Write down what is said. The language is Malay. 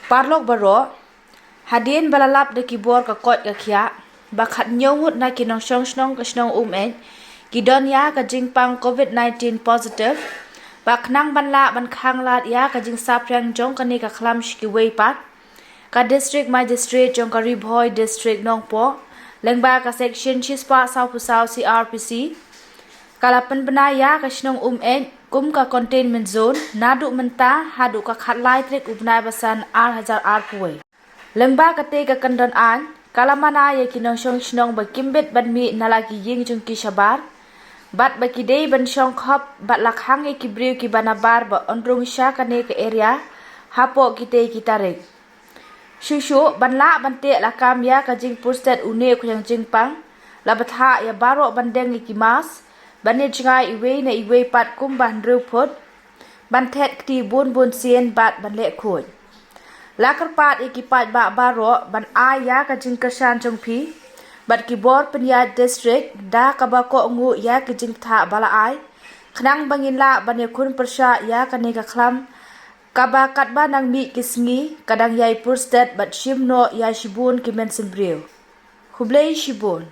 Parlok baro hadin balalap de kibor ka kot ka khia bakhat nyongut na kinong snong ka snong en kidon ya ka jingpang COVID-19 positive baknang banla ban khang lat ya ka jing saprang jong ka ni ka khlam shki wei pat ka district magistrate jong ka ribhoi district nongpo lengba ka section chispa sau pusau CRPC kalapan benaya ka snong en kum ka containment zone nadu menta hadu ka khatlai trik upnai basan R1000 puai lengba ka te ka kandon an kalamana ya kinong snong ba kimbet ban mi nalaki ying jong ki shabar bat ba ki dei ban shong khop bat lakhang e ki briu ki banabar ba ondrong sha ka ne ka area hapo ki te ki tarik shushu ban la ban te la kam ya ka jing pustet une ku yang jing pang la batha ya baro bandeng ki mas bani jingai iwe na iwe pat kum ban ru phot ban thet ti bun sien bat ban le khoi lakar pat ikipat ba baro ban aya ka jing kasan jong phi bat ki bor penya district da ka ba ko ngu ya ki jing tha bala ai khnang bangin la ban khun persha ya ka ne ka khlam ka ba kat ba nang mi kisngi kadang yai purstet bat shimno ya shibun ki men simbriu hublei shibun